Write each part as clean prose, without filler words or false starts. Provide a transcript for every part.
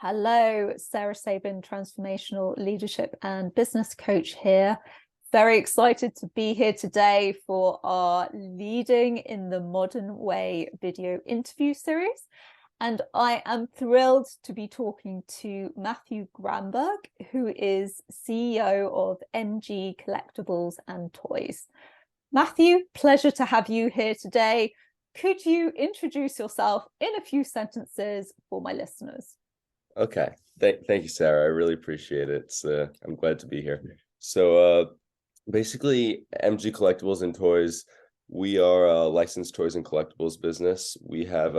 Hello, Sarah Sabin, Transformational Leadership and Business Coach here. Very excited to be here today for our Leading in the Modern Way video interview series. And I am thrilled to be talking to Matthew Granberg, who is CEO of MG Collectibles and Toys. Matthew, pleasure to have you here today. Could you introduce yourself in a few sentences for my listeners? Okay. Thank you, Sarah. I really appreciate it. I'm glad to be here. So basically, MG Collectibles and Toys, we are a licensed toys and collectibles business. We have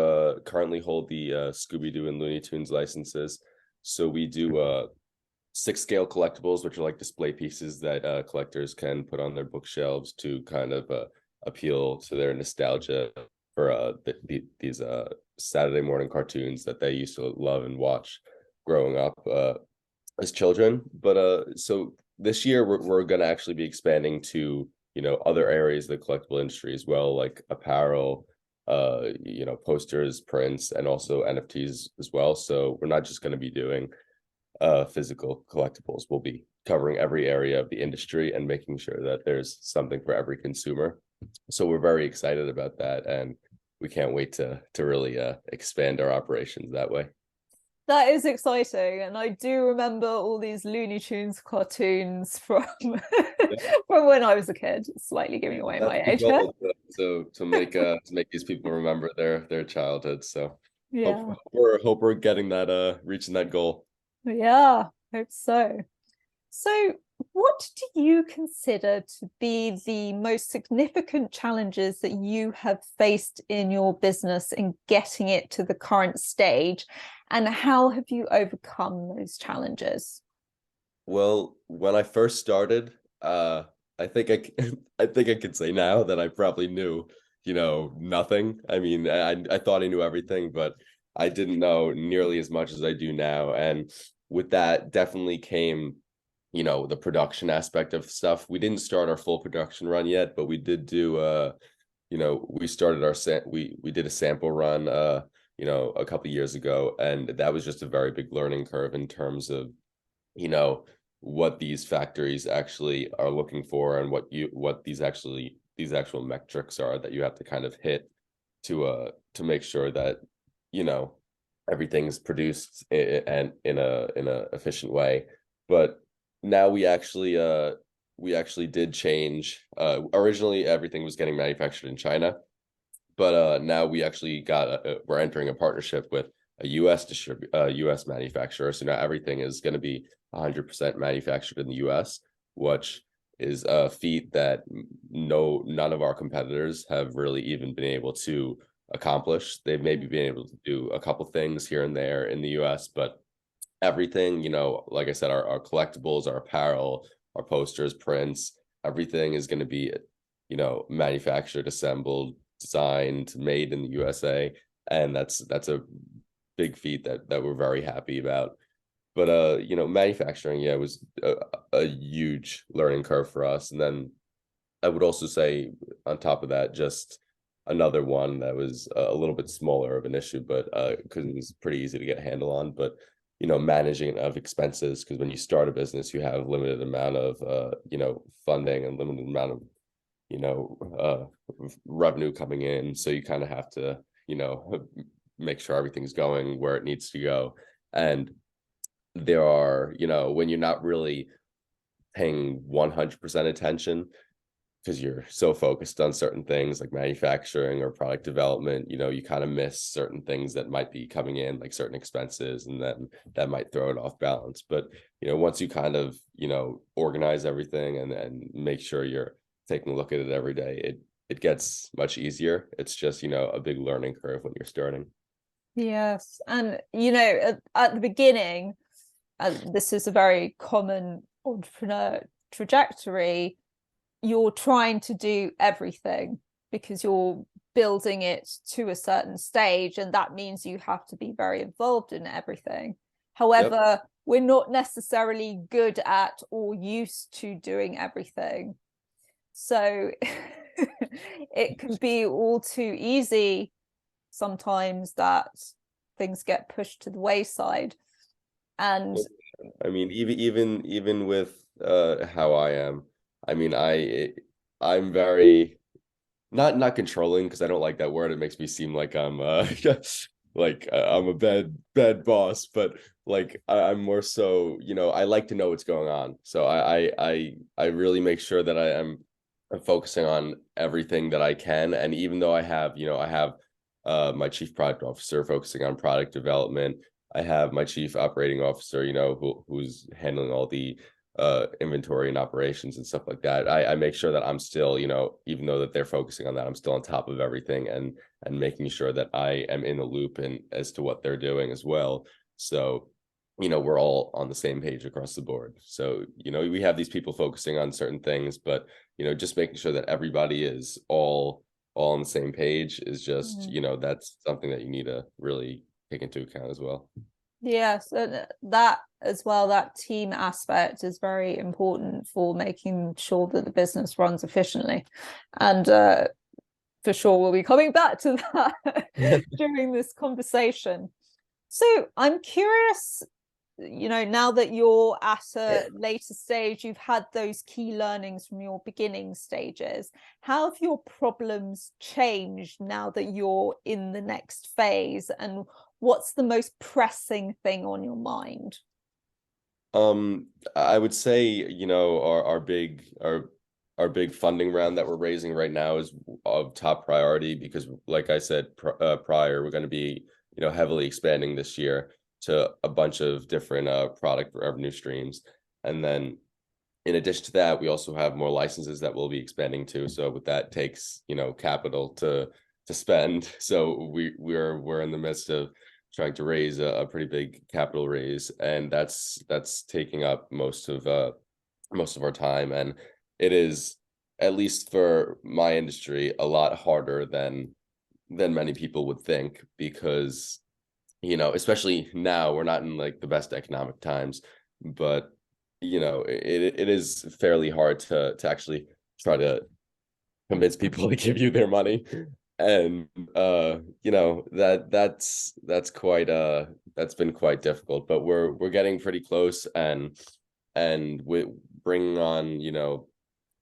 currently hold the Scooby-Doo and Looney Tunes licenses. So we do 6-scale collectibles, which are like display pieces that collectors can put on their bookshelves to kind of appeal to their nostalgia for these Saturday morning cartoons that they used to love and watch growing up as children. But so this year we're going to actually be expanding to other areas of the collectible industry as well, like apparel, posters, prints, and also NFTs as well. So we're not just going to be doing physical collectibles. We'll be covering every area of the industry and making sure that there's something for every consumer. So we're very excited about that, and we can't wait to really expand our operations that way. That is exciting, and I do remember all these Looney Tunes cartoons from from when I was a kid. Slightly giving away That's my the age here. goal, to make these people remember their childhood. So Yeah, hope we're getting that reaching that goal. yeah, hope so. So, what do you consider to be the most significant challenges that you have faced in your business in getting it to the current stage, and how have you overcome those challenges? Well, when I first started, I think I think I could say now that I probably knew, nothing. I mean, I thought I knew everything, but I didn't know nearly as much as I do now. And with that, definitely came, the production aspect of stuff. We didn't start our full production run yet, but we did do we started we did a sample run a couple years ago, and that was just a very big learning curve in terms of you know what these factories actually are looking for, and what these actual metrics are that you have to kind of hit to make sure that you know everything's produced and in a efficient way. But now we actually did change. Originally everything was getting manufactured in China, but now we're entering a partnership with a US manufacturer. So now everything is going to be 100% manufactured in the US, which is a feat that none of our competitors have really even been able to accomplish. They've maybe been able to do a couple things here and there in the US, but everything, like I said, our collectibles, our apparel, our posters, prints, everything is going to be, manufactured, assembled, designed, made in the USA. And that's a big feat that we're very happy about. But manufacturing, yeah, was a huge learning curve for us. And then I would also say on top of that, just another one that was a little bit smaller of an issue, but because it was pretty easy to get a handle on. But managing of expenses, because when you start a business, you have limited amount of funding and limited amount of revenue coming in. So you kind of have to make sure everything's going where it needs to go. And there are when you're not really paying 100% attention, because you're so focused on certain things like manufacturing or product development, you kind of miss certain things that might be coming in, like certain expenses, and then that might throw it off balance. But once you kind of organize everything and make sure you're taking a look at it every day, it gets much easier. It's just a big learning curve when you're starting. Yes, and at the beginning, this is a very common entrepreneur trajectory. You're trying to do everything because you're building it to a certain stage, and that means you have to be very involved in everything. However, Yep. we're not necessarily good at or used to doing everything. So it can be all too easy sometimes that things get pushed to the wayside. And I mean, even with how I am, I mean, I'm very not controlling, because I don't like that word. It makes me seem like I'm I'm a bad boss, but like I'm more so, I like to know what's going on. So I really make sure that I'm focusing on everything that I can. And even though I have my chief product officer focusing on product development, I have my chief operating officer, who's handling all the inventory and operations and stuff like that. I make sure that I'm still, even though that they're focusing on that, I'm still on top of everything, and making sure that I am in the loop and as to what they're doing as well. So, we're all on the same page across the board. So, we have these people focusing on certain things, but just making sure that everybody is all on the same page is just, that's something that you need to really take into account as well. yes, and that as well, that team aspect is very important for making sure that the business runs efficiently. And for sure, we'll be coming back to that during this conversation. So I'm curious, now that you're at a later stage, you've had those key learnings from your beginning stages. How have your problems changed now that you're in the next phase? And what's the most pressing thing on your mind? I would say, our big funding round that we're raising right now is of top priority, because like I said prior, we're going to be, heavily expanding this year to a bunch of different product revenue streams. And then in addition to that, we also have more licenses that we'll be expanding to. So with that takes, capital to spend. So we're in the midst of trying to raise a pretty big capital raise, and that's taking up most of our time. And it is, at least for my industry, a lot harder than many people would think, because especially now, we're not in like the best economic times, but it is fairly hard to actually try to convince people to give you their money. And that's quite that's been quite difficult, but we're getting pretty close. And with bringing on,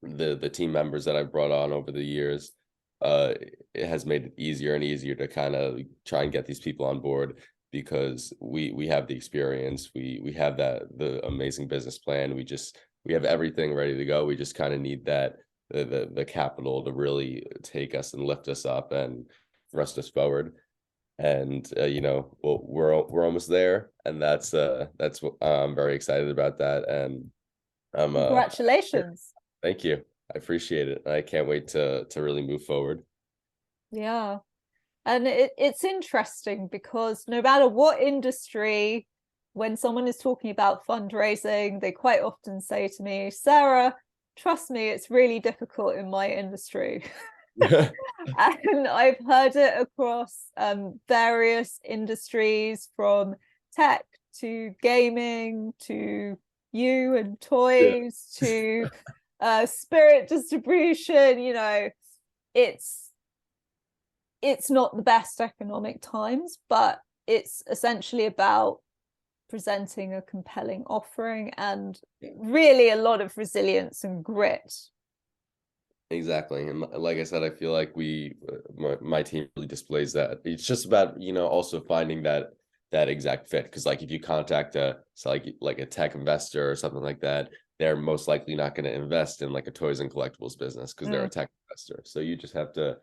the team members that I've brought on over the years, it has made it easier and easier to kind of try and get these people on board, because we have the experience, we have the amazing business plan, we have everything ready to go. We just kind of need the capital to really take us and lift us up and thrust us forward. And well, we're almost there, and that's what I'm very excited about that. And I'm Congratulations. thank you. I appreciate it. I can't wait to really move forward. Yeah. And it's interesting because no matter what industry, when someone is talking about fundraising, they quite often say to me, Sarah, trust me, it's really difficult in my industry. And I've heard it across various industries, from tech to gaming to you and toys to spirit distribution. It's not the best economic times, but it's essentially about presenting a compelling offering and really a lot of resilience and grit. Exactly. And like I said, I feel like my team really displays that. It's just about, also finding that exact fit. Because like if you contact like a tech investor or something like that, they're most likely not going to invest in like a toys and collectibles business, because they're a tech investor. So you just have to,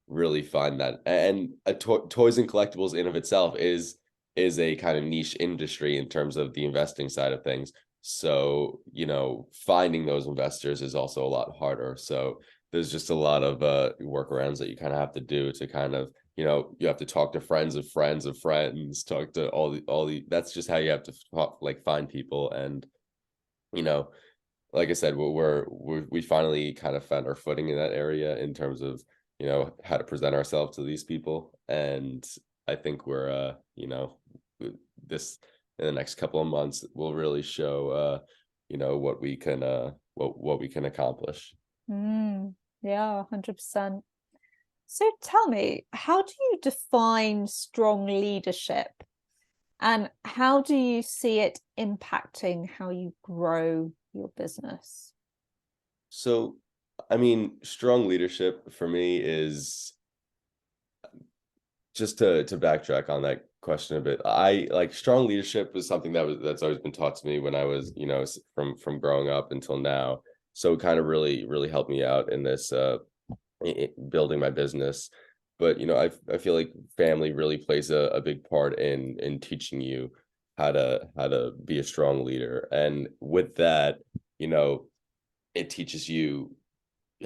really find that. And toys and collectibles in of itself is a kind of niche industry in terms of the investing side of things. So, finding those investors is also a lot harder. So there's just a lot of workarounds that you kind of have to do to kind of, you have to talk to friends of friends of friends, talk to all the that's just how you have to like find people. And, you know, like I said, we finally kind of found our footing in that area in terms of, how to present ourselves to these people. And I think we're, this in the next couple of months will really show, what we can, what we can accomplish. Yeah, 100%. So tell me, how do you define strong leadership? And how do you see it impacting how you grow your business? So, I mean, strong leadership for me is, just to backtrack on that question a bit. I like strong leadership is something that's always been taught to me when I was, from growing up until now. So it kind of really helped me out in this building my business. But I feel like family really plays a big part in teaching you how to be a strong leader. And with that, you know, it teaches you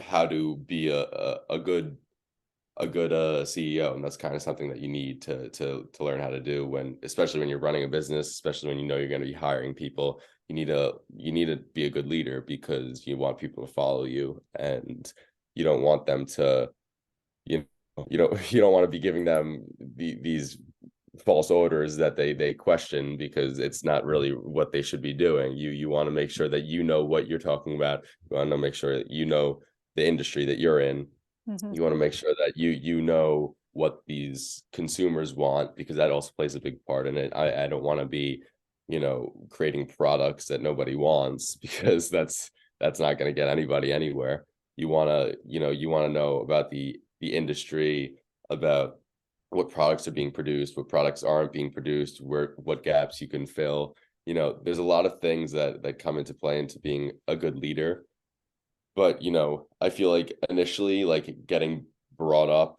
how to be a good CEO, and that's kind of something that you need to learn how to do, when especially when you're running a business, especially when you're going to be hiring people. You need to be a good leader, because you want people to follow you, and you don't want them to, you you don't want to be giving them these false orders that they question, because it's not really what they should be doing. You want to make sure that you know what you're talking about. You want to make sure that you know the industry that you're in. Mm-hmm. You want to make sure that you know what these consumers want, because that also plays a big part in it. I don't want to be, creating products that nobody wants, because that's not going to get anybody anywhere. You want to know about the industry, about what products are being produced, what products aren't being produced, what gaps you can fill. There's a lot of things that come into play into being a good leader. But I feel like initially, like, getting brought up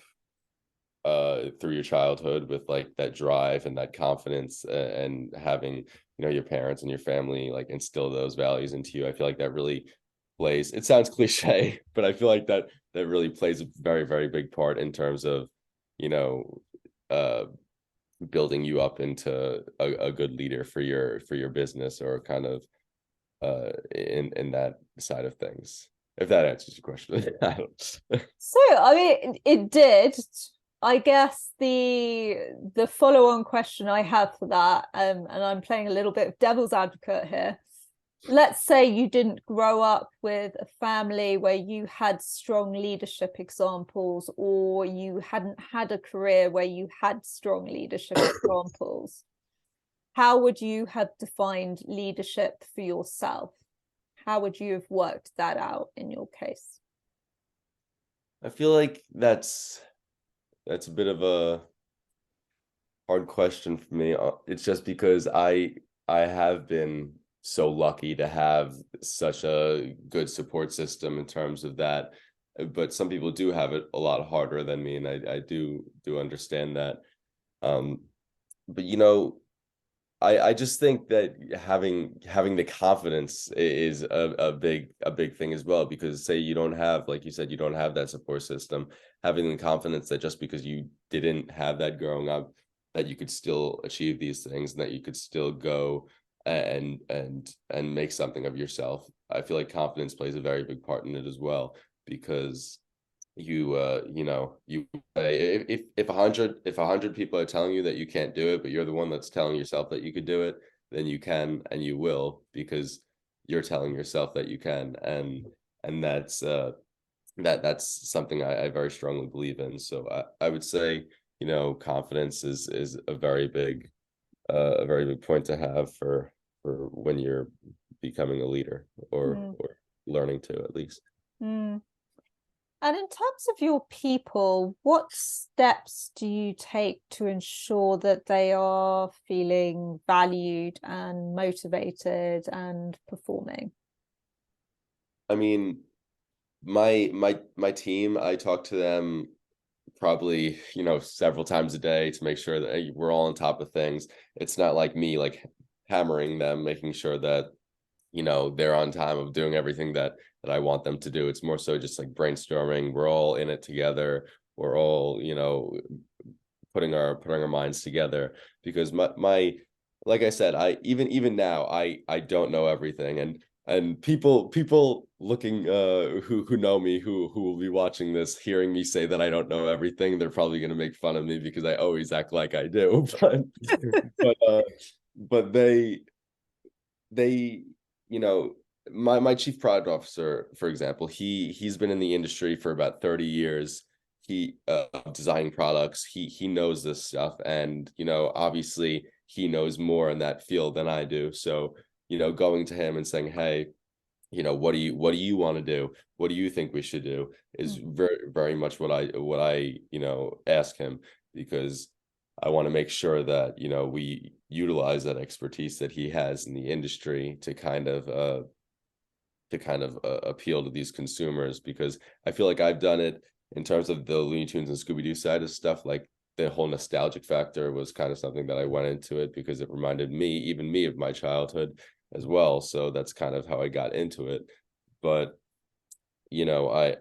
through your childhood with like that drive and that confidence, and having, your parents and your family like instill those values into you, I feel like that really plays, it sounds cliche, but I feel like that really plays a very, very big part in terms of, you know uh building you up into a good leader for your business, or kind of in that side of things, if that answers your question. I don't. So, I mean, it did. I guess the follow-on question I have for that, and I'm playing a little bit of devil's advocate here. Let's say you didn't grow up with a family where you had strong leadership examples, or you hadn't had a career where you had strong leadership examples. How would you have defined leadership for yourself? How would you have worked that out in your case? I feel like that's a bit of a hard question for me. It's just because I have been so lucky to have such a good support system in terms of that. But some people do have it a lot harder than me, and I do understand that. Um, but I just think that having the confidence is a big thing as well, because say you don't have, like you said, you don't have that support system. Having the confidence that just because you didn't have that growing up, that you could still achieve these things, and that you could still go and make something of yourself. I feel like confidence plays a very big part in it as well, because if 100 people are telling you that you can't do it, but you're the one that's telling yourself that you could do it, then you can, and you will, because you're telling yourself that you can. And that's something I very strongly believe in. So I would say, confidence is a very big point to have for when you're becoming a leader, or Mm. or learning to, at least. Mm. And in terms of your people, what steps do you take to ensure that they are feeling valued and motivated and performing? I mean, my team, I talk to them probably, several times a day, to make sure that, hey, we're all on top of things. It's not like me like hammering them, making sure that, they're on time of doing everything that I want them to do. It's more so just like brainstorming. We're all in it together. We're all, putting our minds together, because my like I said, I even now, I don't know everything. And people looking, who know me, who will be watching this, hearing me say that I don't know everything, they're probably going to make fun of me, because I always act like I do. But they my chief product officer, for example, he's been in the industry for about 30 years. He designing products, he knows this stuff. And obviously he knows more in that field than I do. So, going to him and saying, hey, what do you want to do? What do you think we should do? Is very, very much what I ask him, because I want to make sure that, we utilize that expertise that he has in the industry to appeal to these consumers, because I feel like I've done it in terms of the Looney Tunes and Scooby-Doo side of stuff. Like, the whole nostalgic factor was kind of something that I went into it because it reminded me of my childhood as well. So that's kind of how I got into it. But, I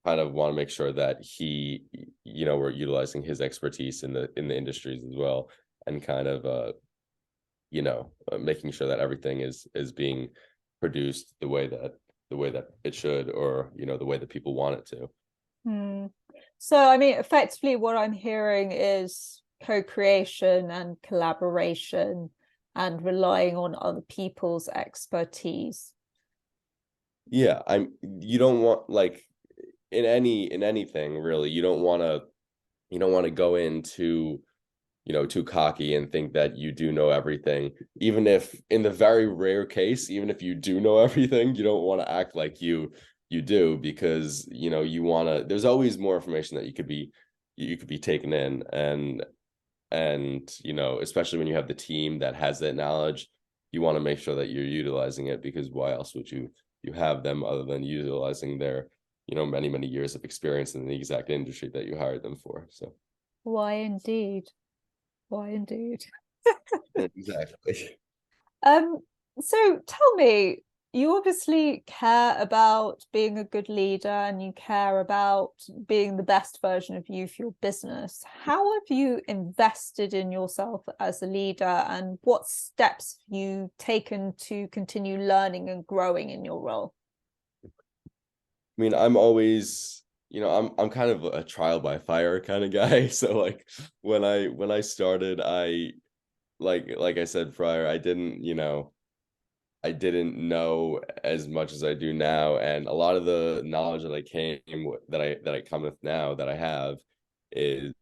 kind of want to make sure that we're utilizing his expertise in the industries as well, and kind of making sure that everything is being produced the way that it should, or the way that people want it to. So, I mean, effectively, what I'm hearing is co-creation and collaboration and relying on other people's expertise. Yeah, you don't want, like, in anything really, you don't want to go into too cocky and think that you do know everything. Even if, in the very rare case, even if you do know everything, you don't want to act like you do, because there's always more information that you could be taken in. And especially when you have the team that has that knowledge, you want to make sure that you're utilizing it, because why else would you have them other than utilizing their many, many years of experience in the exact industry that you hired them for. So Why indeed? Why indeed? exactly. Um, so tell me, you obviously care about being a good leader and you care about being the best version of you for your business. How have you invested in yourself as a leader, and what steps have you taken to continue learning and growing in your role? I mean, I'm always, I'm kind of a trial by fire kind of guy. So, like, when I started, like I said prior, I didn't know as much as I do now, and a lot of the knowledge that I come with now, that I have, is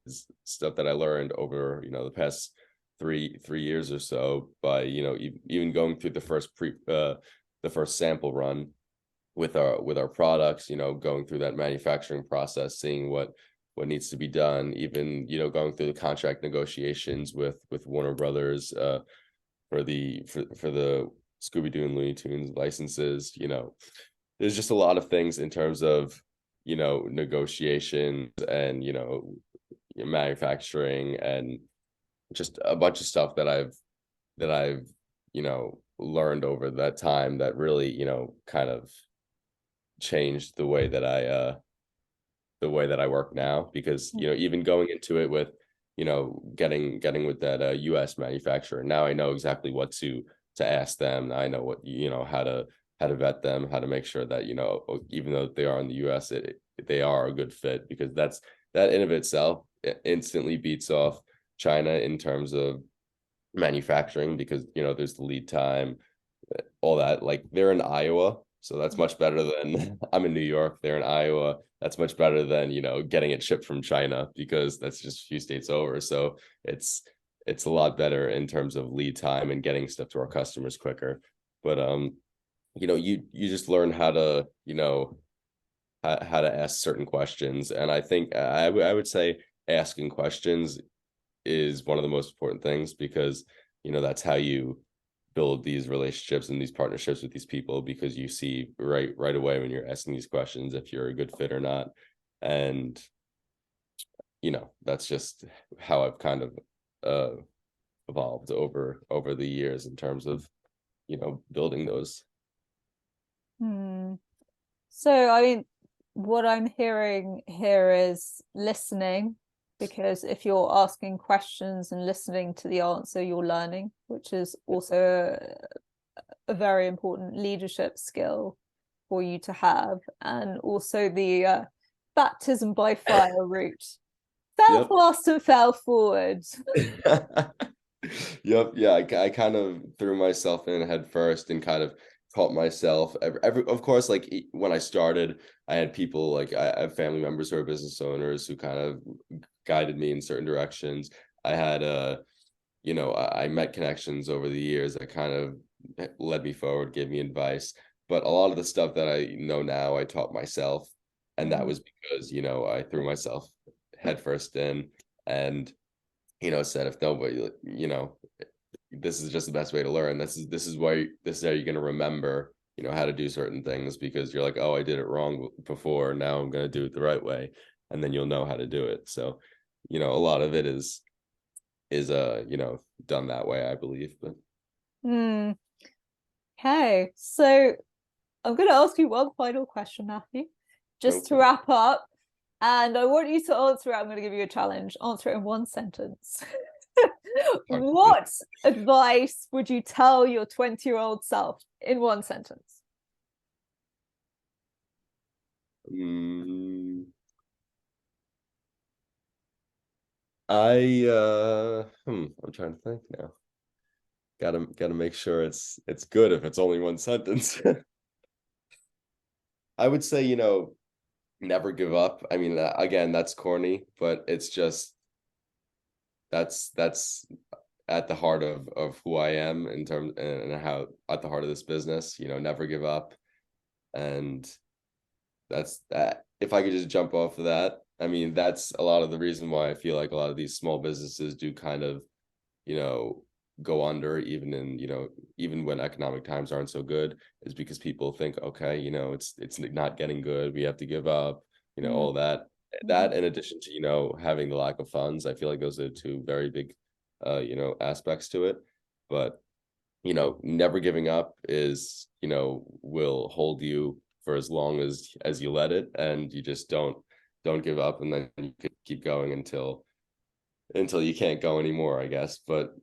stuff that I learned over the past three years or so, by even going through the first sample run with our products, going through that manufacturing process, seeing what needs to be done, even going through the contract negotiations with Warner Brothers for the Scooby-Doo and Looney Tunes licenses. There's just a lot of things in terms of negotiations and manufacturing, and just a bunch of stuff that I've learned over that time, that really kind of changed the way that I work now, because even going into it with getting with that US manufacturer, now I know exactly what to ask them. I know what how to vet them, how to make sure that even though they are in the US, they are a good fit, because that in of itself instantly beats off China in terms of manufacturing, because there's the lead time, all that. Like, they're in Iowa, so that's much better than I'm in New York, they're in Iowa. That's much better than getting it shipped from China, because that's just a few states over. So it's a lot better in terms of lead time and getting stuff to our customers quicker. But you just learn how to how to ask certain questions, and I think I would say asking questions is one of the most important things, because that's how you build these relationships and these partnerships with these people, because you see right away when you're asking these questions if you're a good fit or not. And that's just how I've kind of evolved over the years in terms of building those. So, I mean, what I'm hearing here is listening, because if you're asking questions and listening to the answer, you're learning, which is also a very important leadership skill for you to have. And also the baptism by fire route. Fell fast and fell forward. Yep. Yeah. I kind of threw myself in head first and kind of taught myself of course, like, when I started, I had people, like, I have family members who are business owners who kind of guided me in certain directions. I had I met connections over the years that kind of led me forward, gave me advice. But a lot of the stuff that I know now, I taught myself. And that Mm. was because, I threw myself headfirst in and, said, if nobody, this is just the best way to learn. This is how you're going to remember, how to do certain things, because you're like, oh, I did it wrong before. Now I'm going to do it the right way. And then you'll know how to do it. So, a lot of it is done that way, I believe. But Mm. Okay, so I'm going to ask you one final question, Matthew, just to okay. wrap up. And I want you to answer it. I'm going to give you a challenge. Answer it in one sentence. What advice would you tell your 20-year-old self in one sentence? I'm trying to think now. Gotta make sure it's good if it's only one sentence. I would say, never give up. I mean, again, that's corny, but it's just that's at the heart of who I am in terms, and how at the heart of this business, never give up. And that's that. If I could just jump off of that, I mean, that's a lot of the reason why I feel like a lot of these small businesses do kind of, you know, go under, even when economic times aren't so good, is because people think, okay, it's not getting good, we have to give up, Mm. all that. Mhm. That, in addition to, having the lack of funds, I feel like those are two very big aspects to it. But never giving up is, will hold you for as long as you let it, and you just don't give up, and then you could keep going until you can't go anymore, I guess. But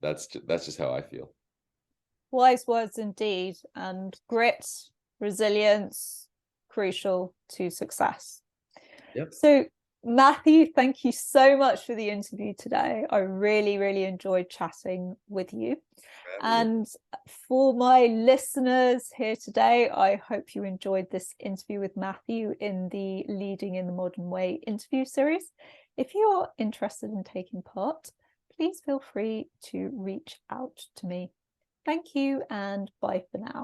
that's just how I feel. Wise words indeed. And grit, resilience, crucial to success. Yep. So, Matthew, thank you so much for the interview today. I really, really enjoyed chatting with you. And for my listeners here today, I hope you enjoyed this interview with Matthew in the Leading in the Modern Way interview series. If you're interested in taking part, please feel free to reach out to me. Thank you and bye for now.